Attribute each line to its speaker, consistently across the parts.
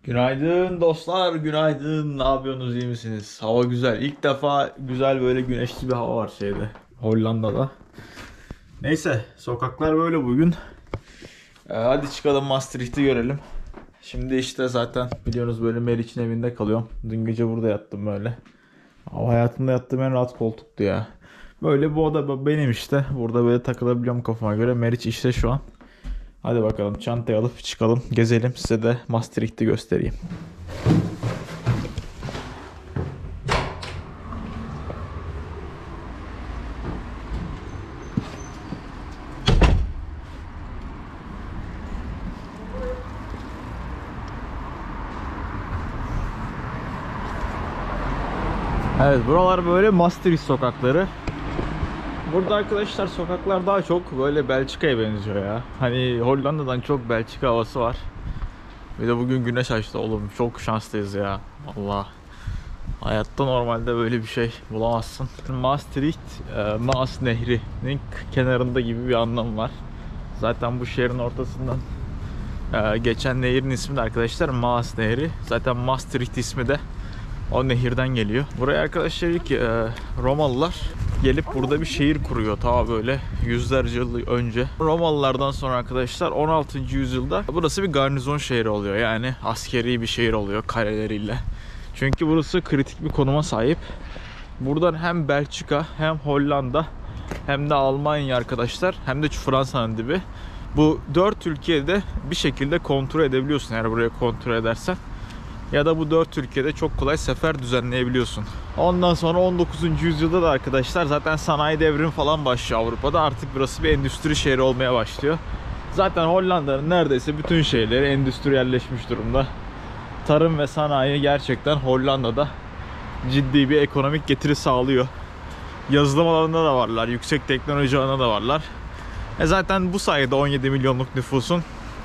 Speaker 1: Günaydın dostlar, günaydın. Ne yapıyorsunuz, iyi misiniz? Hava güzel. İlk defa güzel böyle güneşli bir hava var Hollanda'da. Neyse, sokaklar böyle bugün. Hadi çıkalım Maastricht'i görelim. Şimdi işte zaten biliyorsunuz böyle Meriç'in evinde kalıyorum. Dün gece burada yattım böyle. Hayatımda yattığım en rahat koltuktu ya. Böyle bu oda benim işte. Burada böyle takılabiliyorum kafama göre. Meriç işte şu an. Hadi bakalım çantayı alıp çıkalım, gezelim. Size de Maastricht'i göstereyim. Evet, buralar böyle Maastricht sokakları. Burada arkadaşlar sokaklar daha çok böyle Belçika'ya benziyor ya. Hani Hollanda'dan çok Belçika havası var. Bir de bugün güneş açtı oğlum. Çok şanslıyız ya. Allah. Hayatta normalde böyle bir şey bulamazsın. Maastricht, Maas Nehri'nin kenarında gibi bir anlam var. Zaten bu şehrin ortasından geçen nehirin ismi de arkadaşlar Maas Nehri. Zaten Maastricht ismi de o nehirden geliyor. Buraya arkadaşlar ilk Romalılar gelip burada bir şehir kuruyor ta böyle yüzlerce yıl önce. Romalılardan sonra arkadaşlar 16. yüzyılda burası bir garnizon şehri oluyor. Yani askeri bir şehir oluyor kaleleriyle. Çünkü burası kritik bir konuma sahip. Buradan hem Belçika hem Hollanda hem de Almanya arkadaşlar hem de Fransa'nın dibi. Bu 4 ülkede bir şekilde kontrol edebiliyorsun eğer buraya kontrol edersen. Ya da bu 4 ülkede çok kolay sefer düzenleyebiliyorsun. Ondan sonra 19. yüzyılda da arkadaşlar zaten sanayi devrimi falan başlıyor Avrupa'da. Artık burası bir endüstri şehri olmaya başlıyor. Zaten Hollanda'nın neredeyse bütün şehirleri endüstriyelleşmiş durumda. Tarım ve sanayi gerçekten Hollanda'da ciddi bir ekonomik getiri sağlıyor. Yazılım alanında da varlar, yüksek teknoloji alanında da varlar. Zaten bu sayede 17 milyonluk nüfusun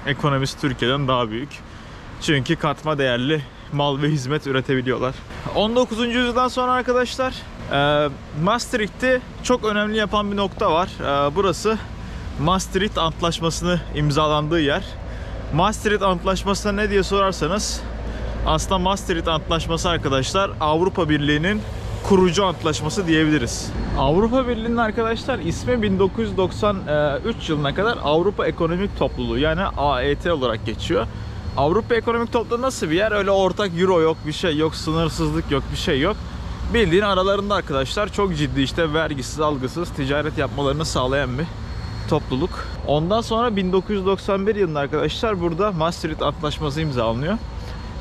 Speaker 1: ekonomisi Türkiye'den daha büyük. Çünkü katma değerli mal ve hizmet üretebiliyorlar. 19. yüzyıldan sonra arkadaşlar Maastricht'i çok önemli yapan bir nokta var. Burası Maastricht Antlaşması'nı imzalandığı yer. Maastricht Antlaşması ne diye sorarsanız aslında Maastricht Antlaşması arkadaşlar Avrupa Birliği'nin kurucu antlaşması diyebiliriz. Avrupa Birliği'nin arkadaşlar ismi 1993 yılına kadar Avrupa Ekonomik Topluluğu yani AET olarak geçiyor. Avrupa Ekonomik Topluluğu nasıl bir yer? Öyle ortak euro yok, bir şey yok, sınırsızlık yok, bir şey yok. Bildiğin aralarında arkadaşlar çok ciddi işte vergisiz, algısız ticaret yapmalarını sağlayan bir topluluk. Ondan sonra 1991 yılında arkadaşlar burada Maastricht Antlaşması imzalanıyor.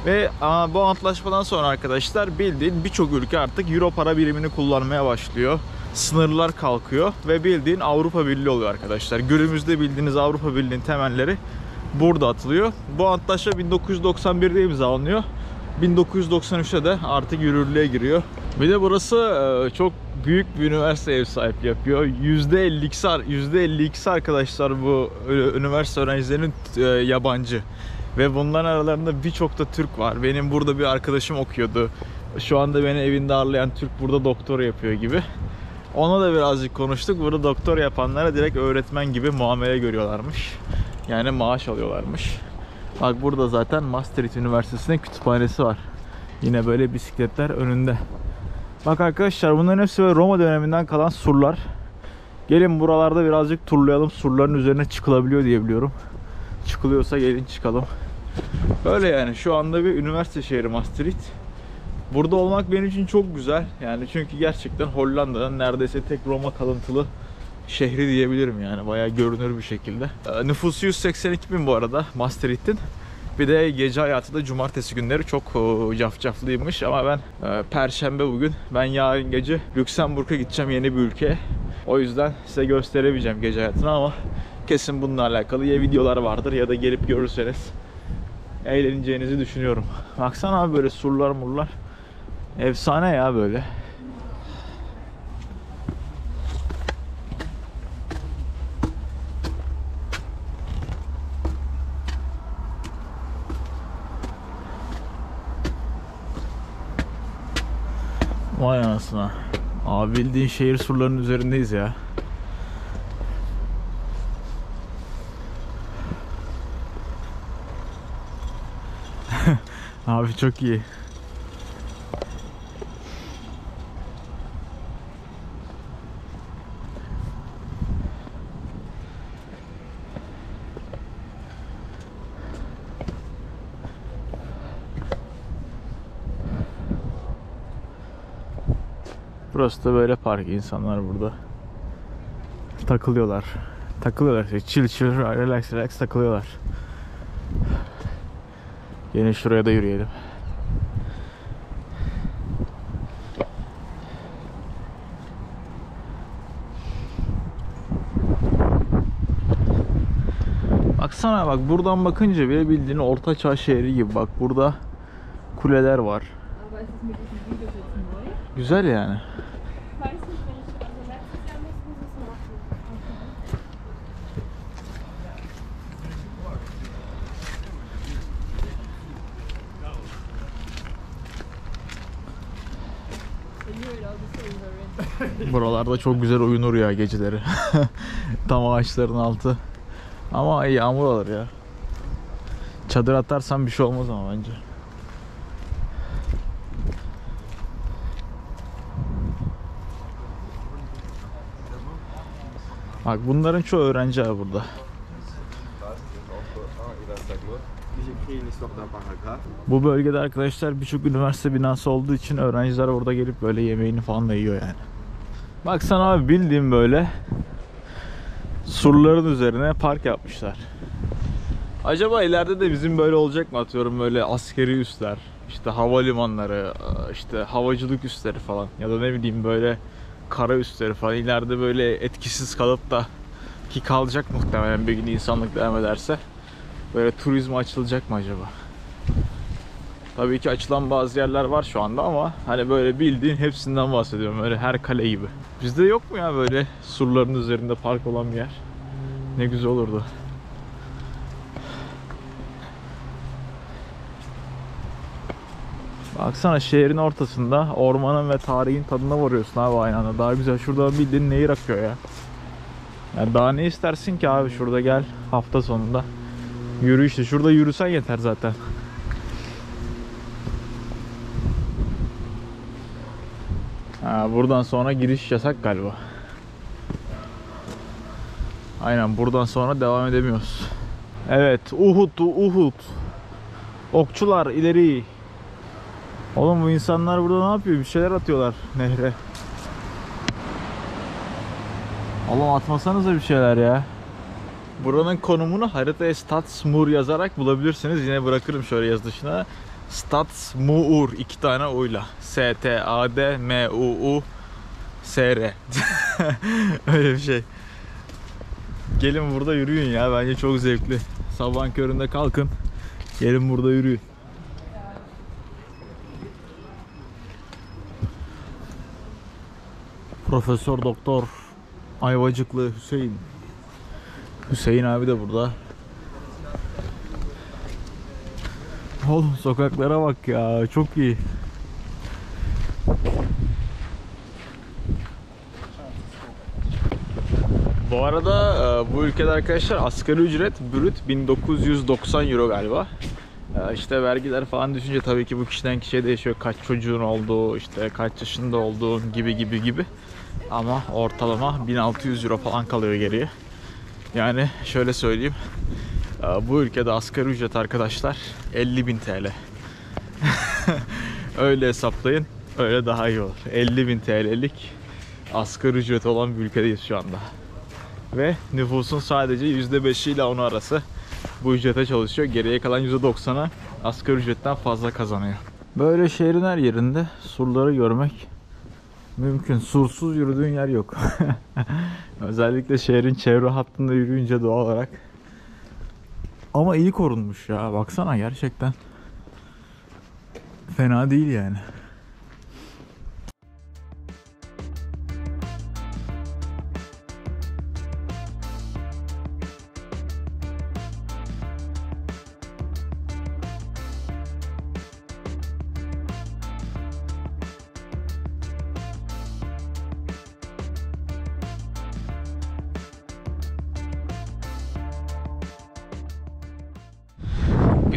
Speaker 1: Ve bu antlaşmadan sonra arkadaşlar bildiğin birçok ülke artık euro para birimini kullanmaya başlıyor. Sınırlar kalkıyor ve bildiğin Avrupa Birliği oluyor arkadaşlar. Günümüzde bildiğiniz Avrupa Birliği'nin temelleri burada atılıyor. Bu antlaşma 1991'de imzalanıyor. 1993'te de artık yürürlüğe giriyor. Bir de burası çok büyük bir üniversite ev sahipliği yapıyor. %52'si arkadaşlar bu üniversite öğrencilerinin yabancı. Ve bunların aralarında birçok da Türk var. Benim burada bir arkadaşım okuyordu. Şu anda beni evinde ağırlayan Türk burada doktora yapıyor gibi. Ona da birazcık konuştuk. Burada doktor yapanlara direkt öğretmen gibi muamele görüyorlarmış. Yani maaş alıyorlarmış. Bak burada zaten Maastricht Üniversitesi'nin kütüphanesi var. Yine böyle bisikletler önünde. Bak arkadaşlar bunların hepsi böyle Roma döneminden kalan surlar. Gelin buralarda birazcık turlayalım. Surların üzerine çıkılabiliyor diye biliyorum. Çıkılıyorsa gelin çıkalım. Böyle yani şu anda bir üniversite şehri Maastricht. Burada olmak benim için çok güzel. Yani çünkü gerçekten Hollanda'nın neredeyse tek Roma kalıntılı şehri diyebilirim yani. Bayağı görünür bir şekilde. Nüfusu 182 bin bu arada Maastricht'in. Bir de gece hayatı da cumartesi günleri çok cafcaflıymış ama ben perşembe bugün. Ben yarın gece Lüksemburg'a gideceğim, yeni bir ülkeye. O yüzden size gösterebileceğim gece hayatını ama kesin bununla alakalı ya videolar vardır ya da gelip görürseniz eğleneceğinizi düşünüyorum. Baksana abi böyle surlar murlar. Efsane ya böyle. Vay anasına. Abi bildiğin şehir surlarının üzerindeyiz ya. Abi çok iyi. Burası da böyle park. İnsanlar burada takılıyorlar. Takılıyorlar. Chill chill, relax relax takılıyorlar. Yine şuraya da yürüyelim. Baksana bak, buradan bakınca bile bildiğin ortaçağ şehri gibi. Bak burada kuleler var. Güzel yani. Buralarda çok güzel uyunur ya geceleri. Tam ağaçların altı. Ama yağmur alır ya. Çadır atarsan bir şey olmaz ama bence. Bak bunların çoğu öğrenci abi burada. Bu bölgede arkadaşlar birçok üniversite binası olduğu için öğrenciler orada gelip böyle yemeğini falan da yiyor yani. Baksana abi, bildiğim böyle surların üzerine park yapmışlar. Acaba ileride de bizim böyle olacak mı, atıyorum böyle askeri üsler, işte havalimanları, işte havacılık üsleri falan ya da ne bileyim böyle kara üsleri falan ileride böyle etkisiz kalıp da, ki kalacak muhtemelen bir gün insanlık devam ederse, böyle turizm açılacak mı acaba? Tabii ki açılan bazı yerler var şu anda ama hani böyle bildiğin hepsinden bahsediyorum, öyle her kale gibi. Bizde yok mu ya böyle surların üzerinde park olan bir yer? Ne güzel olurdu. Baksana, şehrin ortasında ormanın ve tarihin tadına varıyorsun abi aynı anda. Daha güzel. Şurada bildiğin nehir akıyor ya. Yani daha ne istersin ki abi, şurada gel hafta sonunda. Yürü işte, şurada yürüsen yeter zaten. Buradan sonra giriş yasak galiba. Aynen, buradan sonra devam edemiyoruz. Evet, Uhud. Okçular ileri. Oğlum bu insanlar burada ne yapıyor? Bir şeyler atıyorlar nehre. Oğlum atmasanıza bir şeyler ya. Buranın konumunu haritaya Stadsmuur yazarak bulabilirsiniz. Yine bırakırım şöyle yazılışına. Stadsmuur, 2 tane U'yla. S-T-A-D-M-U-U-S-R. Öyle bir şey. Gelin burada yürüyün ya. Bence çok zevkli. Sabahın köründe kalkın. Gelin burada yürüyün. Profesör Doktor Ayvacıklı Hüseyin. Hüseyin abi de burada. Oğlum sokaklara bak ya, çok iyi. Bu arada bu ülkede arkadaşlar asgari ücret brüt 1990 euro galiba. İşte vergiler falan düşünce tabii ki bu kişiden kişiye değişiyor. Kaç çocuğun olduğu, işte kaç yaşında olduğun gibi. Ama ortalama 1600 euro falan kalıyor geriye. Yani şöyle söyleyeyim. Bu ülkede asgari ücret arkadaşlar 50.000 TL. Öyle hesaplayın. Öyle daha iyi olur. 50.000 TL'lik asgari ücret olan bir ülkedeyiz şu anda. Ve nüfusun sadece %5 ile 10 arası bu ücrete çalışıyor. Geriye kalan %90'a asgari ücretten fazla kazanıyor. Böyle şehrin her yerinde surları görmek mümkün. Sursuz yürüdüğün yer yok. Özellikle şehrin çevre hattında yürüyünce doğal olarak. Ama iyi korunmuş ya. Baksana, gerçekten fena değil yani.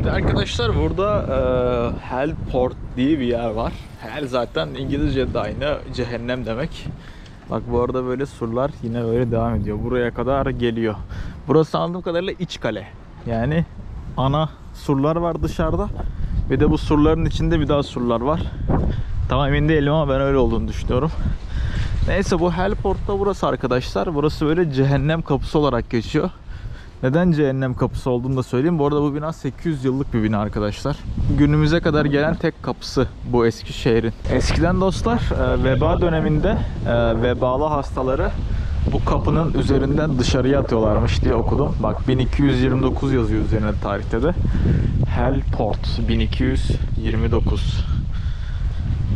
Speaker 1: Bir de arkadaşlar burada Hellport diye bir yer var. Hell zaten İngilizce'de aynı cehennem demek. Bak bu arada böyle surlar yine böyle devam ediyor. Buraya kadar geliyor. Burası anladığım kadarıyla iç kale. Yani ana surlar var dışarıda. Ve de bu surların içinde bir daha surlar var. Tam emin değilim ama ben öyle olduğunu düşünüyorum. Neyse bu Hellport'ta burası arkadaşlar. Burası böyle cehennem kapısı olarak geçiyor. Neden cehennem kapısı olduğunu da söyleyeyim. Bu arada bu bina 800 yıllık bir bina arkadaşlar. Günümüze kadar gelen tek kapısı bu eski şehrin. Eskiden dostlar veba döneminde vebalı hastaları bu kapının üzerinden dışarıya atıyorlarmış diye okudum. Bak 1229 yazıyor üzerine tarihte de. Hellport 1229.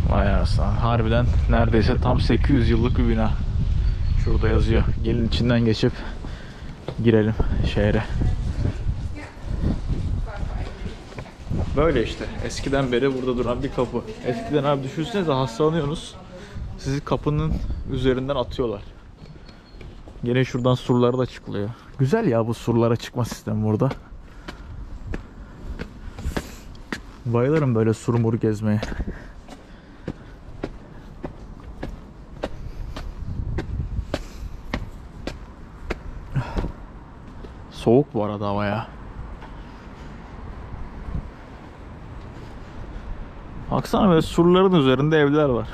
Speaker 1: Vay anasını. Harbiden neredeyse tam 800 yıllık bir bina. Şurada yazıyor. Gelin içinden geçip girelim şehre. Böyle işte. Eskiden beri burada duran bir kapı. Eskiden abi düşünsenize hastalanıyorsunuz. Sizi kapının üzerinden atıyorlar. Gene şuradan surlara da çıkılıyor. Güzel ya bu surlara çıkma sistemi burada. Bayılırım böyle sur mur gezmeye. Soğuk bu arada hava ya. Baksana böyle surların üzerinde evler var.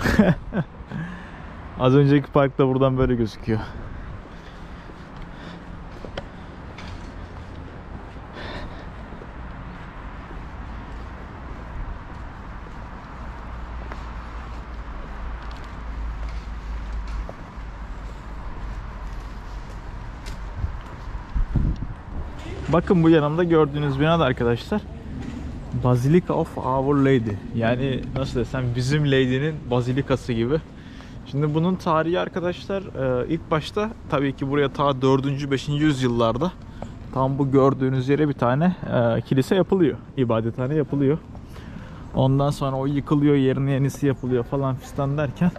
Speaker 1: Az önceki parkta buradan böyle gözüküyor. Bakın bu yanımda gördüğünüz bina da arkadaşlar Basilica of Our Lady. Yani nasıl desem bizim Lady'nin bazilikası gibi. Şimdi bunun tarihi arkadaşlar ilk başta tabii ki buraya ta 4. 5. yüzyıllarda tam bu gördüğünüz yere bir tane kilise yapılıyor. İbadethane yapılıyor. Ondan sonra o yıkılıyor, yerine yenisi yapılıyor falan fistan derken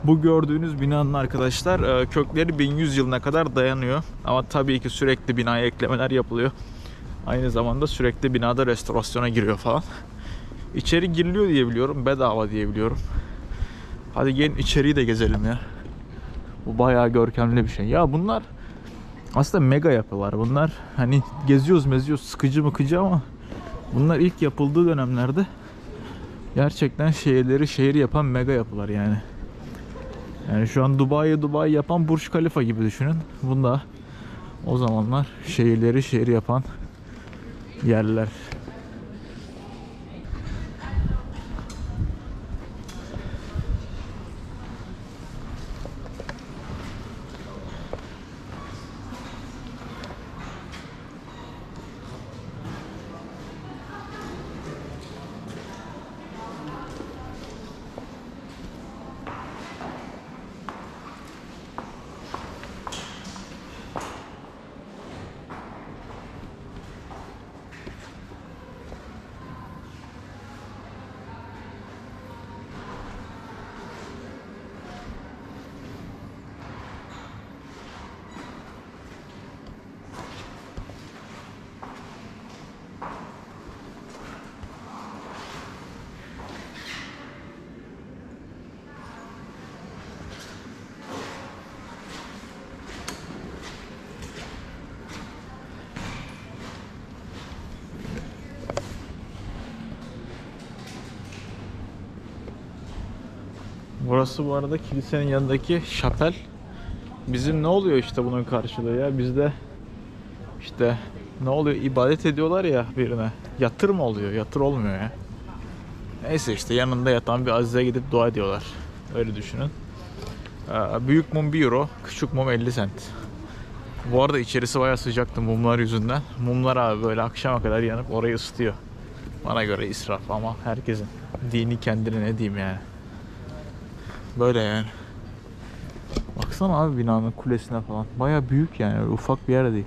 Speaker 1: bu gördüğünüz binanın arkadaşlar kökleri 1100 yılına kadar dayanıyor. Ama tabii ki sürekli binaya eklemeler yapılıyor. Aynı zamanda sürekli binada restorasyona giriyor falan. İçeri giriliyor diye biliyorum. Bedava diye biliyorum. Hadi gelin içeriği de gezelim ya. Bu bayağı görkemli bir şey. Ya bunlar aslında mega yapılar. Bunlar hani geziyoruz meziyoruz sıkıcı mıkıcı ama bunlar ilk yapıldığı dönemlerde gerçekten şehirleri şehir yapan mega yapılar yani. Yani şu an Dubai yapan Burj Khalifa gibi düşünün. Bunda o zamanlar şehirleri şehir yapan yerler. Burası bu arada kilisenin yanındaki şapel. Bizim ne oluyor işte bunun karşılığı ya? Bizde işte ne oluyor? İbadet ediyorlar ya birine. Yatır mı oluyor? Yatır olmuyor ya. Neyse işte yanında yatan bir azize gidip dua ediyorlar. Öyle düşünün. Büyük mum 1 euro, küçük mum 50 cent. Bu arada içerisi bayağı sıcaktı mumlar yüzünden. Mumlar abi böyle akşama kadar yanıp orayı ısıtıyor. Bana göre israf ama herkesin dini kendine ne diyeyim yani. Böyle yani. Baksana abi binanın kulesine falan. Bayağı büyük yani. Öyle ufak bir yer değil.